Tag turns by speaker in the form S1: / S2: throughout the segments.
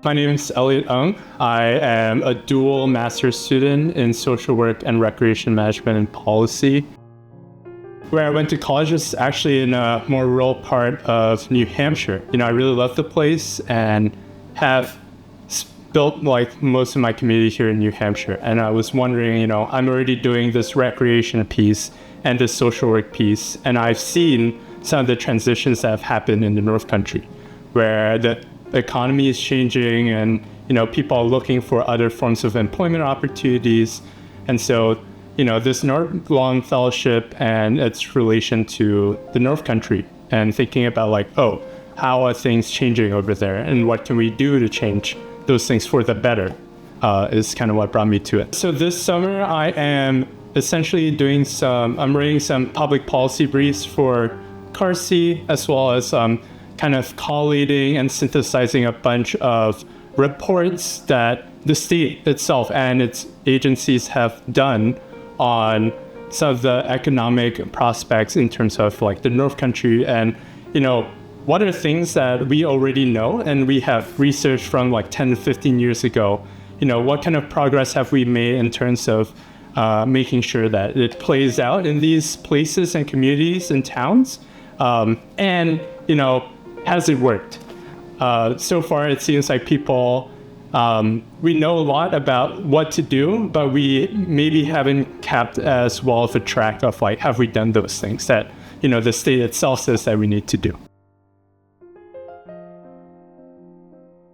S1: My name is Elliot Ng. I am a dual master's student in social work and recreation management and policy. Where I went to college is actually in a more rural part of New Hampshire. I really love the place and have built like most of my community here in New Hampshire. And I was wondering, I'm already doing this recreation piece and this social work piece, and I've seen some of the transitions that have happened in the North Country, where the economy is changing and people are looking for other forms of employment opportunities. And so this Nordblom Fellowship and its relation to the North Country, and thinking about how are things changing over there and what can we do to change those things for the better, is kind of what brought me to it. So this summer I am essentially I'm writing some public policy briefs for Carsey, as well as kind of collating and synthesizing a bunch of reports that the state itself and its agencies have done on some of the economic prospects in terms of the North Country, and what are things that we already know and we have researched from 10 to 15 years ago. What kind of progress have we made in terms of making sure that it plays out in these places and communities and towns, and has it worked? So far, it seems like people, we know a lot about what to do, but we maybe haven't kept as well of a track of have we done those things that, the state itself says that we need to do.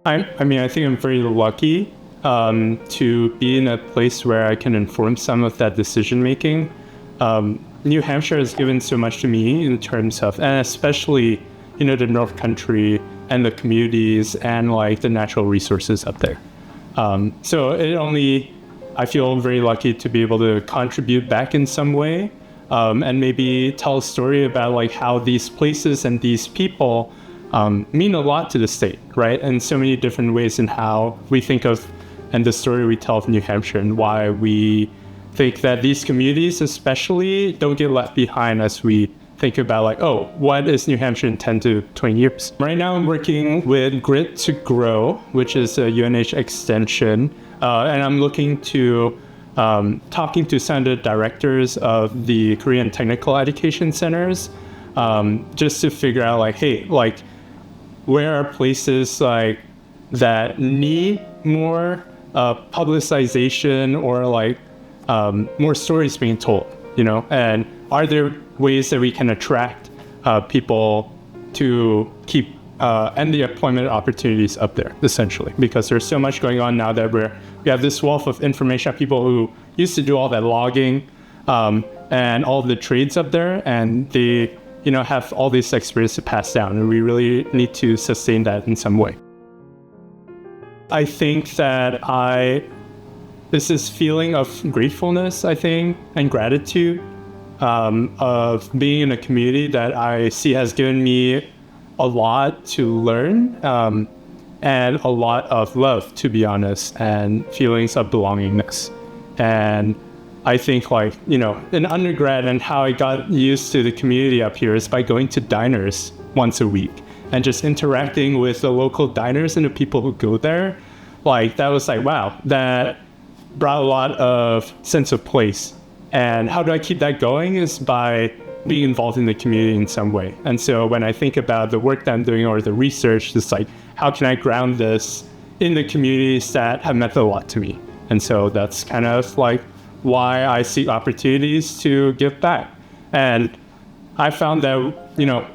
S1: I think I'm very lucky to be in a place where I can inform some of that decision making. New Hampshire has given so much to me in terms of, and especially the North Country and the communities and the natural resources up there. So I feel very lucky to be able to contribute back in some way, and maybe tell a story about how these places and these people mean a lot to the state, right? And so many different ways in how we think of, and the story we tell of New Hampshire, and why we think that these communities especially don't get left behind as we think about what is New Hampshire in 10 to 20 years. Right now I'm working with Grit to Grow, which is a UNH Extension, and I'm looking to talking to some of the directors of the Korean Technical Education Centers, just to figure out where are places that need more publicization or more stories being told, and are there ways that we can attract people to keep and the employment opportunities up there, essentially, because there's so much going on now that we have this wealth of information, people who used to do all that logging and all the trades up there, and they have all this experience to pass down, and we really need to sustain that in some way. I think that there's this feeling of gratefulness, I think, and gratitude of being in a community that I see has given me a lot to learn, and a lot of love, to be honest, and feelings of belongingness. And I think in undergrad, and how I got used to the community up here is by going to diners once a week and just interacting with the local diners and the people who go there. That was wow, that brought a lot of sense of place. And how do I keep that going is by being involved in the community in some way. And so when I think about the work that I'm doing or the research, it's how can I ground this in the communities that have meant a lot to me? And so that's kind of why I see opportunities to give back. And I found that,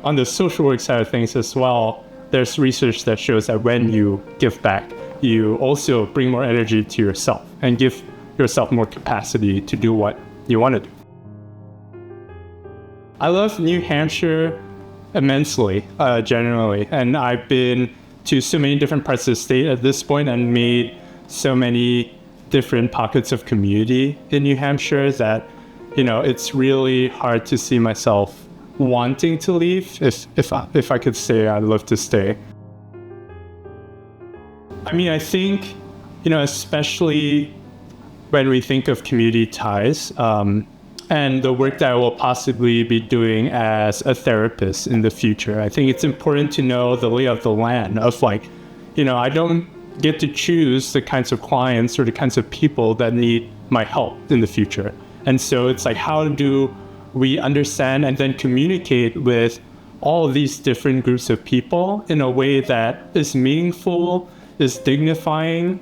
S1: on the social work side of things as well, there's research that shows that when you give back, you also bring more energy to yourself and give yourself more capacity to do what you want to do. I love New Hampshire immensely, generally, and I've been to so many different parts of the state at this point and made so many different pockets of community in New Hampshire that, it's really hard to see myself wanting to leave. If I could stay, I'd love to stay. I think, especially when we think of community ties, and the work that I will possibly be doing as a therapist in the future, I think it's important to know the lay of the land of I don't get to choose the kinds of clients or the kinds of people that need my help in the future. And so it's like, how do we understand and then communicate with all of these different groups of people in a way that is meaningful, is dignifying,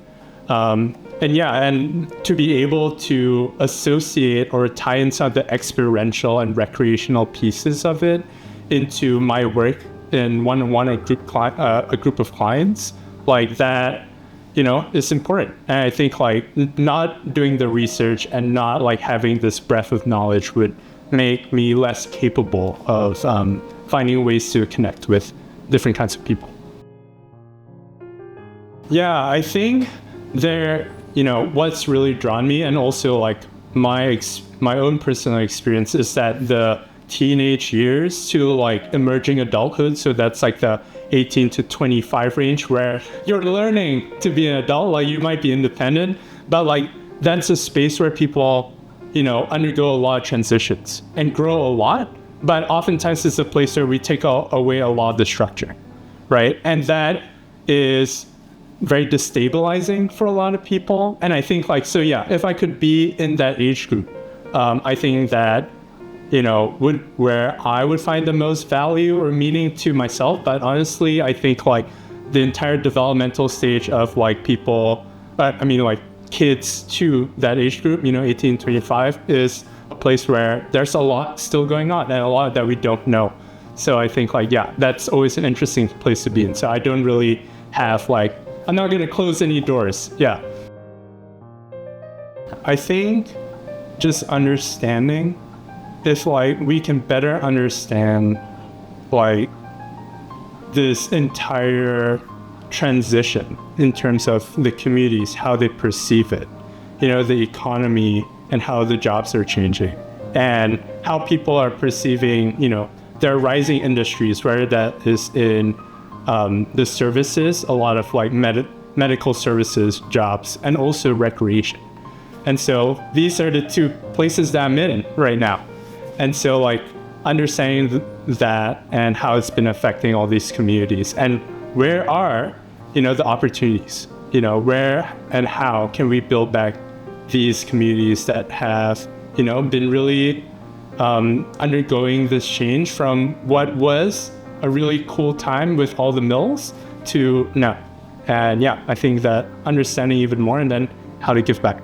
S1: and to be able to associate or tie in some of the experiential and recreational pieces of it into my work in one-on-one or a group of clients, like that, is important. And I think like not doing the research and not like having this breadth of knowledge would make me less capable of finding ways to connect with different kinds of people. Yeah, I think what's really drawn me, and also like my own personal experience, is that the teenage years to like emerging adulthood, so that's like the 18 to 25 range, where you're learning to be an adult, like you might be independent, but like that's a space where people undergo a lot of transitions and grow a lot, but oftentimes it's a place where we take away a lot of the structure, right? And that is very destabilizing for a lot of people. And I think like, so yeah, if I could be in that age group, I think that, where I would find the most value or meaning to myself. But honestly, I think like the entire developmental stage of like people, like kids to that age group, 18, 25, is a place where there's a lot still going on and a lot that we don't know. So I think like, yeah, that's always an interesting place to be in. So I don't really have like, I'm not going to close any doors. Yeah. I think just understanding, if like we can better understand like this entire transition in terms of the communities, how they perceive it, the economy and how the jobs are changing, and how people are perceiving, their rising industries, whether that is in the services, a lot of like medical services jobs, and also recreation. And so these are the two places that I'm in right now. And so like understanding that and how it's been affecting all these communities, and where are, the opportunities, where and how can we build back these communities that have, been really undergoing this change from what was a really cool time with all the mills to now. And yeah, I think that understanding even more, and then how to give back.